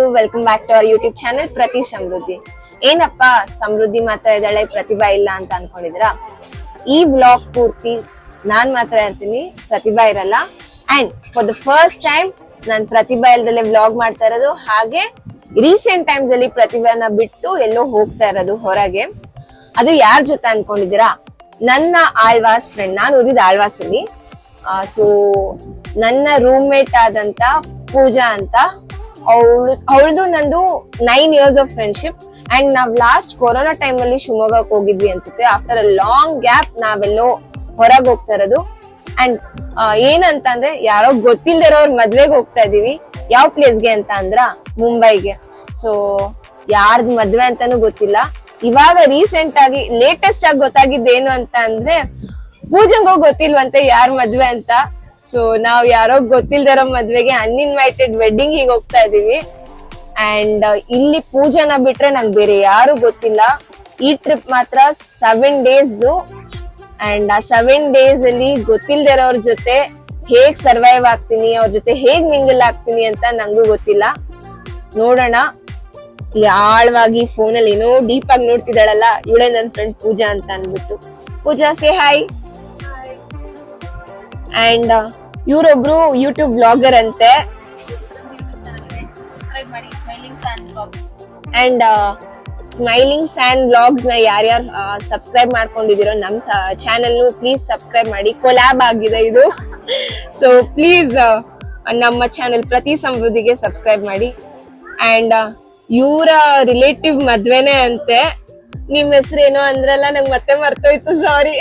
ಎಲ್ರಿಗೂ welcome back to our YouTube channel Prathi Samruddhi. ಏನಪ್ಪ ಸಮೃದ್ಧಿ ಮಾತ್ರ ಇದ್ದಾಳೆ, ಪ್ರತಿಭಾ ಇಲ್ಲ ಅಂತ ಅನ್ಕೊಂಡಿದ್ರ? ಈ ವ್ಲಾಗ್ ಪೂರ್ತಿ ನಾನ್ ಮಾತ್ರ ಇರ್ತೀನಿ, ಪ್ರತಿಭಾ ಇರಲ್ಲ. And for the first time ನಾನ್ ಪ್ರತಿಭಾ ಇಲ್ದಲೆ ವ್ಲಾಗ್ ಮಾಡ್ತಾ ಇರೋದು. ಹಾಗೆ ರೀಸೆಂಟ್ ಟೈಮ್ಸ್ ಅಲ್ಲಿ ಪ್ರತಿಭಾನ ಬಿಟ್ಟು ಎಲ್ಲೋ ಹೋಗ್ತಾ ಇರೋದು ಹೊರಗೆ. ಅದು ಯಾರ ಜೊತೆ ಅನ್ಕೊಂಡಿದ್ದೀರಾ? ನನ್ನ ಆಳ್ವಾಸ್ ಫ್ರೆಂಡ್. ನಾನು ಓದಿದ ಆಳ್ವಾಸ್ ಅಲ್ಲಿ. ಸೊ ನನ್ನ ರೂಮ್ ಮೇಟ್ ಆದಂತ ಪೂಜಾ ಅಂತ, ಅವಳದು ನಂದು 9 years ಆಫ್ ಫ್ರೆಂಡ್ಶಿಪ್. ಅಂಡ್ ನಾವ್ ಲಾಸ್ಟ್ ಕೊರೋನಾ ಟೈಮ್ ಅಲ್ಲಿ ಶಿವಮೊಗ್ಗಕ್ಕೆ ಹೋಗಿದ್ವಿ ಅನ್ಸುತ್ತೆ. ಆಫ್ಟರ್ ಅ ಲಾಂಗ್ ಗ್ಯಾಪ್ ನಾವೆಲ್ಲೋ ಹೊರಗೆ ಹೋಗ್ತಾ ಇರೋದು. ಅಂಡ್ ಏನಂತ ಅಂದ್ರೆ, ಯಾರೋ ಗೊತ್ತಿಲ್ದಿರೋರ್ ಮದ್ವೆಗೆ ಹೋಗ್ತಾ ಇದೀವಿ. ಯಾವ ಪ್ಲೇಸ್ಗೆ ಅಂತ ಅಂದ್ರ ಮುಂಬೈಗೆ. ಸೊ ಯಾರ್ದ್ ಮದ್ವೆ ಅಂತಾನು ಗೊತ್ತಿಲ್ಲ. ಇವಾಗ ರೀಸೆಂಟ್ ಆಗಿ ಲೇಟೆಸ್ಟ್ ಆಗಿ ಗೊತ್ತಾಗಿದ್ದೇನು ಅಂತ ಅಂದ್ರೆ, ಪೂಜಂಗೂ ಗೊತ್ತಿಲ್ವಂತೆ ಯಾರ್ ಮದ್ವೆ ಅಂತ. ಸೊ ನಾವ್ ಯಾರೋ ಗೊತ್ತಿಲ್ದಿರೋ ಮದ್ವೆಗೆ ಅನ್ಇನ್ವೈಟೆಡ್ ವೆಡ್ಡಿಂಗ್ ಹೀಗೆ ಹೋಗ್ತಾ ಇದೀವಿ. ಅಂಡ್ ಇಲ್ಲಿ ಪೂಜಾನ ಬಿಟ್ರೆ ನಂಗೆ ಬೇರೆ ಯಾರು ಗೊತ್ತಿಲ್ಲ. ಈ ಟ್ರಿಪ್ ಮಾತ್ರ 7 days. ಅಂಡ್ ಆ 7 days ಅಲ್ಲಿ ಗೊತ್ತಿಲ್ದಿರೋರ್ ಜೊತೆ ಹೇಗ್ ಸರ್ವೈವ್ ಆಗ್ತೀನಿ, ಅವ್ರ ಜೊತೆ ಹೇಗ್ ಮಿಂಗಲ್ ಆಗ್ತೀನಿ ಅಂತ ನಂಗೂ ಗೊತ್ತಿಲ್ಲ. ನೋಡೋಣ. ಇಲ್ಲಿ ಆಳವಾಗಿ ಫೋನಲ್ಲಿ ಏನೋ ಡೀಪ್ ಆಗಿ ನೋಡ್ತಿದ್ದಾಳಲ್ಲ, ಇವಳೇ ನನ್ ಫ್ರೆಂಡ್ ಪೂಜಾ ಅಂತ ಅನ್ಬಿಟ್ಟು. Pooja, say hi. ಅಂಡ್ ಇವ್ರೊಬ್ರು ಯೂಟ್ಯೂಬ್ ಬ್ಲಾಗರ್ ಅಂತೆ. ಅಂಡ್ ಸ್ಮೈಲಿಂಗ್ ಸ್ಯಾನ್ ವ್ಲಾಗ್ಸ್ ನ ಯಾರ್ಯಾರು ಸಬ್ಸ್ಕ್ರೈಬ್ ಮಾಡ್ಕೊಂಡಿದಿರೋ ನಮ್ ಚಾನೆಲ್ ಪ್ಲೀಸ್ ಸಬ್ಸ್ಕ್ರೈಬ್ ಮಾಡಿ. ಕೊಲ್ಯಾಬ್ ಆಗಿದೆ ಇದು. ಸೊ ಪ್ಲೀಸ್ ನಮ್ಮ ಚಾನೆಲ್ ಪ್ರತಿ ಸಮೃದ್ಧಿಗೆ ಸಬ್ಸ್ಕ್ರೈಬ್ ಮಾಡಿ. ಅಂಡ್ ಇವರ ರಿಲೇಟಿವ್ ಮದ್ವೆನೆ ಅಂತೆ. ನಿಮ್ ಹೆಸರೇನೋ ಅಂದ್ರಲ್ಲ, ನಂಗೆ ಮತ್ತೆ ಮರ್ತೋಯ್ತು, ಸಾರಿ.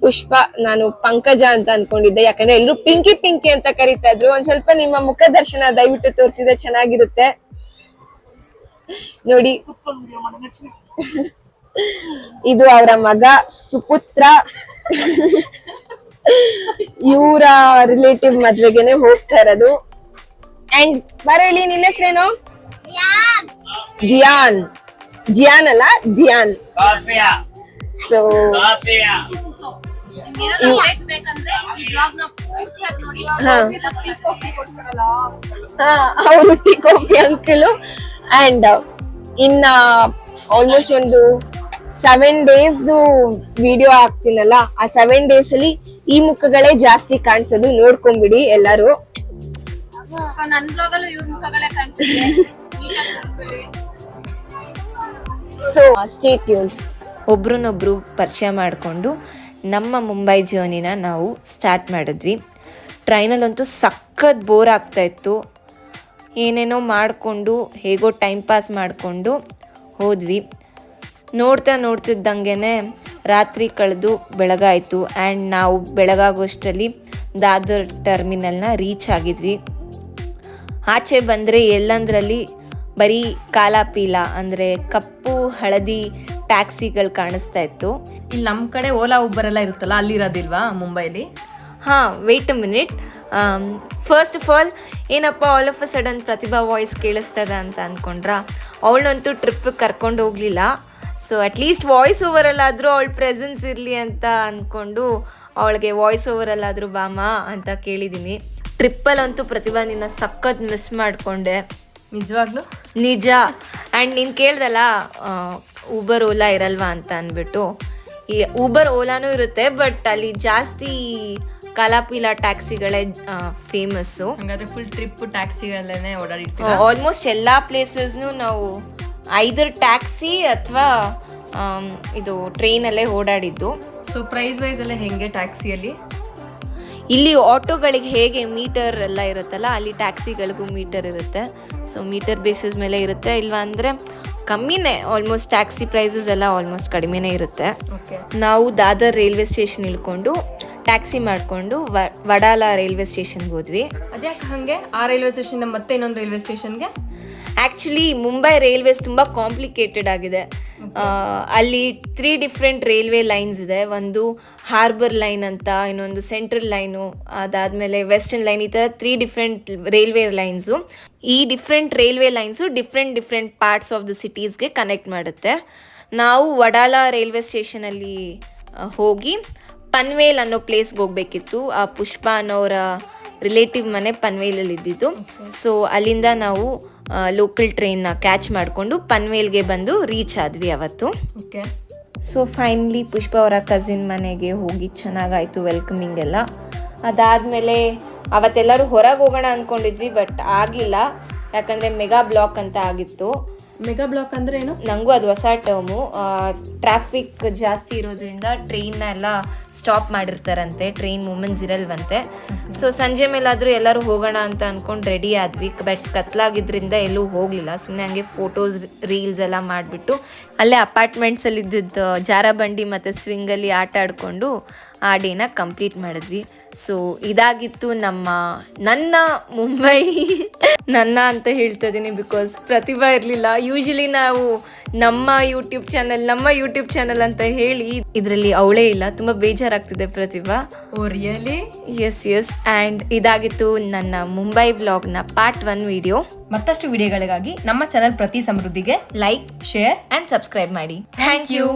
ಪುಷ್ಪ. ನಾನು ಪಂಕಜ ಅಂತ ಅನ್ಕೊಂಡಿದ್ದೆ, ಯಾಕಂದ್ರೆ ಎಲ್ರು ಪಿಂಕಿ ಪಿಂಕಿ ಅಂತ ಕರೀತಾ ಇದ್ರು. ಒಂದ್ ಸ್ವಲ್ಪ ನಿಮ್ಮ ಮುಖ ದರ್ಶನ ದಯವಿಟ್ಟು ತೋರಿಸಿದ್ರೆ ಚೆನ್ನಾಗಿರುತ್ತೆ. ನೋಡಿ, ಇದು ಅವರ ಮಗ ಸುಪುತ್ರ. ಇವರ ರಿಲೇಟಿವ್ ಮದ್ವೆಗೆನೆ ಹೋಗ್ತಾ ಇರೋದು. ಅಂಡ್ ಬರೇಳಿ, ನಿನ್ನ ಹೆಸರೇನು? ಧ್ಯಾನ್. ಜಿಯಾನ್ ಅಲ್ಲ, ಧ್ಯಾನ್. ಸೊ ಅವರು ಟೀ ಕಾಫಿ ಅಂಕಲು. ಅಂಡ್ ಇನ್ನ ಆಲ್ಮೋಸ್ಟ್ ಒಂದು 7 days ವಿಡಿಯೋ ಹಾಕ್ತೀನಲ್ಲ, ಆ 7 days ಅಲ್ಲಿ ಈ ಮುಖಗಳೇ ಜಾಸ್ತಿ ಕಾಣಿಸೋದು. ನೋಡ್ಕೊಂಡ್ಬಿಡಿ ಎಲ್ಲಾರು. So stay tuned. ಒಬ್ರನ್ನೊಬ್ರು ಪರಿಚಯ ಮಾಡಿಕೊಂಡು ನಮ್ಮ ಮುಂಬೈ ಜರ್ನಿನ ನಾವು ಸ್ಟಾರ್ಟ್ ಮಾಡಿದ್ವಿ. ಟ್ರೈನಲ್ಲಂತೂ ಸಖತ್ ಬೋರ್ ಆಗ್ತಾಯಿತ್ತು. ಏನೇನೋ ಮಾಡಿಕೊಂಡು ಹೇಗೋ ಟೈಮ್ ಪಾಸ್ ಮಾಡಿಕೊಂಡು ಹೋದ್ವಿ. ನೋಡ್ತಿದ್ದಂಗೆ ರಾತ್ರಿ ಕಳೆದು ಬೆಳಗಾಯಿತು. ಆ್ಯಂಡ್ ನಾವು ಬೆಳಗಾಗೋಷ್ಟರಲ್ಲಿ ದಾದರ್ ಟರ್ಮಿನಲ್ನ ರೀಚ್ ಆಗಿದ್ವಿ. ಆಚೆ ಬಂದರೆ ಎಲ್ಲಂದ್ರಲ್ಲಿ ಬರೀ ಕಾಲಾಪೀಲ ಅಂದರೆ ಕಪ್ಪು ಹಳದಿ ಟ್ಯಾಕ್ಸಿಗಳು ಕಾಣಿಸ್ತಾ ಇತ್ತು. ಇಲ್ಲಿ ನಮ್ಮ ಕಡೆ ಓಲಾ ಉಬರ್ ಎಲ್ಲ ಇರುತ್ತಲ್ಲ, ಅಲ್ಲಿರೋದಿಲ್ವಾ ಮುಂಬೈಲಿ? ಹಾಂ, wait a minute. First of all ಏನಪ್ಪ all of a sudden Pratibha voice ಕೇಳಿಸ್ತದ ಅಂತ ಅಂದ್ಕೊಂಡ್ರ? ಅವಳನ್ನಂತೂ ಟ್ರಿಪ್ಪಿಗೆ ಕರ್ಕೊಂಡು ಹೋಗಲಿಲ್ಲ. ಸೊ ಅಟ್ಲೀಸ್ಟ್ ವಾಯ್ಸ್ ಓವರಲ್ಲಾದರೂ ಅವಳ ಪ್ರೆಸೆನ್ಸ್ ಇರಲಿ ಅಂತ ಅಂದ್ಕೊಂಡು ಅವಳಿಗೆ ವಾಯ್ಸ್ ಓವರಲ್ಲಾದರೂ ಬಾಮ ಅಂತ ಕೇಳಿದ್ದೀನಿ. ಟ್ರಿಪ್ಪಲ್ಲಂತೂ ಪ್ರತಿಭಾ ನಿನ್ನ ಸಖತ್ ಮಿಸ್ ಮಾಡಿಕೊಂಡೆ, ನಿಜವಾಗ್ಲೂ. ನಿಜ. ಆ್ಯಂಡ್ ನೀನು ಕೇಳ್ದಲ್ಲ ಊಬರ್ ಓಲಾ ಇರಲ್ವಾ ಅಂತ ಅಂದ್ಬಿಟ್ಟು. ಈ ಊಬರ್ ಓಲಾನೂ ಇರುತ್ತೆ, ಬಟ್ ಅಲ್ಲಿ ಜಾಸ್ತಿ ಕಾಲಾಪೀಲ ಟ್ಯಾಕ್ಸಿಗಳೇ ಫೇಮಸ್ಸು. ಹಾಗಾದ್ರೆ ಫುಲ್ ಟ್ರಿಪ್ ಟ್ಯಾಕ್ಸಿಗಳನ್ನೇ ಓಡಾಡಿರ್ತೀವಿ. ಆಲ್ಮೋಸ್ಟ್ ಎಲ್ಲ ಪ್ಲೇಸಸ್ನು ನಾವು ಐದರ್ ಟ್ಯಾಕ್ಸಿ ಅಥವಾ ಇದು ಟ್ರೈನಲ್ಲೇ ಓಡಾಡಿದ್ದು. ಸೊ ಪ್ರೈಸ್ ವೈಸ್ ಎಲ್ಲ ಹೆಂಗೆ ಟ್ಯಾಕ್ಸಿಯಲ್ಲಿ? ಇಲ್ಲಿ ಆಟೋಗಳಿಗೆ ಹೇಗೆ ಮೀಟರ್ ಎಲ್ಲ ಇರುತ್ತಲ್ಲ, ಅಲ್ಲಿ ಟ್ಯಾಕ್ಸಿಗಳಿಗೂ ಮೀಟರ್ ಇರುತ್ತೆ. ಸೊ ಮೀಟರ್ ಬೇಸಿಸ್ ಮೇಲೆ ಇರುತ್ತೆ, ಇಲ್ವಾ ಅಂದರೆ ಕಮ್ಮಿನೇ. ಆಲ್ಮೋಸ್ಟ್ ಟ್ಯಾಕ್ಸಿ ಪ್ರೈಸಸ್ ಎಲ್ಲ ಆಲ್ಮೋಸ್ಟ್ ಕಡಿಮೆನೇ ಇರುತ್ತೆ. ನಾವು ದಾದರ್ ರೈಲ್ವೆ ಸ್ಟೇಷನ್ ಇಳ್ಕೊಂಡು ಟ್ಯಾಕ್ಸಿ ಮಾಡಿಕೊಂಡು ವಡಾಲ ರೈಲ್ವೆ ಸ್ಟೇಷನ್ಗೆ ಹೋದ್ವಿ. ಅದ್ಯಾಕೆ ಹಾಗೆ? ಆ ರೈಲ್ವೆ ಸ್ಟೇಷನ್ ಮತ್ತೆ ಇನ್ನೊಂದು ರೈಲ್ವೆ ಸ್ಟೇಷನ್ಗೆ? ಆ್ಯಕ್ಚುಲಿ ಮುಂಬೈ ರೈಲ್ವೇಸ್ ತುಂಬ ಕಾಂಪ್ಲಿಕೇಟೆಡ್ ಆಗಿದೆ. ಅಲ್ಲಿ 3 different ರೈಲ್ವೆ ಲೈನ್ಸ್ ಇದೆ. ಒಂದು ಹಾರ್ಬರ್ ಲೈನ್ ಅಂತ, ಇನ್ನೊಂದು ಸೆಂಟ್ರಲ್ ಲೈನು, ಅದಾದಮೇಲೆ ವೆಸ್ಟರ್ನ್ ಲೈನ್. ಈ ಥರ 3 different ರೈಲ್ವೆ ಲೈನ್ಸು. ಈ different railway lines different parts of the ಸಿಟೀಸ್ಗೆ ಕನೆಕ್ಟ್ ಮಾಡುತ್ತೆ. ನಾವು ವಡಾಲ ರೈಲ್ವೆ ಸ್ಟೇಷನಲ್ಲಿ ಹೋಗಿ ಪನ್ವೇಲ್ ಅನ್ನೋ ಪ್ಲೇಸ್ಗೆ ಹೋಗ್ಬೇಕಿತ್ತು. ಆ ಪುಷ್ಪ ಅನ್ನೋರ ರಿಲೇಟಿವ್ ಮನೆ ಪನ್ವೇಲಲ್ಲಿ ಇದ್ದಿದ್ದು. ಸೊ ಅಲ್ಲಿಂದ ನಾವು ಲೋಕಲ್ ಟ್ರೈನ್ನ ಕ್ಯಾಚ್ ಮಾಡಿಕೊಂಡು ಪನ್ವೇಲ್ಗೆ ಬಂದು ರೀಚ್ ಆದ್ವಿ ಅವತ್ತು. ಓಕೆ. ಸೊ ಫೈನಲಿ ಪುಷ್ಪ ಅವರ ಕಸಿನ್ ಮನೆಗೆ ಹೋಗಿ ಚೆನ್ನಾಗಾಯಿತು ವೆಲ್ಕಮಿಂಗ್ ಎಲ್ಲ. ಅದಾದಮೇಲೆ ಅವತ್ತೆಲ್ಲರೂ ಹೊರಗೆ ಹೋಗೋಣ ಅಂದ್ಕೊಂಡಿದ್ವಿ, ಬಟ್ ಆಗಲಿಲ್ಲ, ಯಾಕಂದರೆ ಮೆಗಾ ಬ್ಲಾಕ್ ಅಂತ ಆಗಿತ್ತು. ಮೆಗಾ ಬ್ಲಾಕ್ ಅಂದ್ರೆ ಏನು? ನನಗೂ ಅದು ಹೊಸ ಟರ್ಮು. ಟ್ರಾಫಿಕ್ ಜಾಸ್ತಿ ಇರೋದ್ರಿಂದ ಟ್ರೈನ್ನ ಎಲ್ಲ ಸ್ಟಾಪ್ ಮಾಡಿರ್ತಾರಂತೆ, ಟ್ರೈನ್ ಮೂಮೆಂಟ್ಸ್ ಇರಲ್ವಂತೆ. ಸೊ ಸಂಜೆ ಮೇಲಾದರೂ ಎಲ್ಲರೂ ಹೋಗೋಣ ಅಂತ ಅಂದ್ಕೊಂಡು ರೆಡಿ ಆದ್ವಿ, ಬಟ್ ಕತ್ಲಾಗಿದ್ದರಿಂದ ಎಲ್ಲೂ ಹೋಗಲಿಲ್ಲ. ಸುಮ್ಮನೆ ಹಂಗೆ ಫೋಟೋಸ್ ರೀಲ್ಸ್ ಎಲ್ಲ ಮಾಡಿಬಿಟ್ಟು ಅಲ್ಲೇ ಅಪಾರ್ಟ್ಮೆಂಟ್ಸಲ್ಲಿ ಇದ್ದಿದ್ದು ಜಾರಬಂಡಿ ಮತ್ತು ಸ್ವಿಂಗಲ್ಲಿ ಆಟ ಆಡಿಕೊಂಡು ಆ ಡೇನ ಕಂಪ್ಲೀಟ್ ಮಾಡಿದ್ವಿ. ಸೊ ಇದಾಗಿತ್ತು ನನ್ನ ಮುಂಬೈ. ನನ್ನ ಅಂತ ಹೇಳ್ತಾ ಇದ್ದೀನಿ ಬಿಕಾಸ್ ಪ್ರತಿಭಾ ಇರಲಿಲ್ಲ. ಯೂಶಲಿ ನಾವು ನಮ್ಮ ಯೂಟ್ಯೂಬ್ ಚಾನಲ್ ಅಂತ ಹೇಳಿ ಇದರಲ್ಲಿ ಅವಳೇ ಇಲ್ಲ. ತುಂಬ ಬೇಜಾರಾಗ್ತಿದೆ Pratibha. Oh really? Yes. And ಇದಾಗಿತ್ತು ನನ್ನ ಮುಂಬೈ ವ್ಲಾಗ್ನ ಪಾರ್ಟ್ 1 ವಿಡಿಯೋ. ಮತ್ತಷ್ಟು ವಿಡಿಯೋಗಳಿಗಾಗಿ ನಮ್ಮ ಚಾನಲ್ ಪ್ರತಿ ಸಮೃದ್ಧಿಗೆ ಲೈಕ್, ಶೇರ್ ಆ್ಯಂಡ್ ಸಬ್ಸ್ಕ್ರೈಬ್ ಮಾಡಿ. Thank you.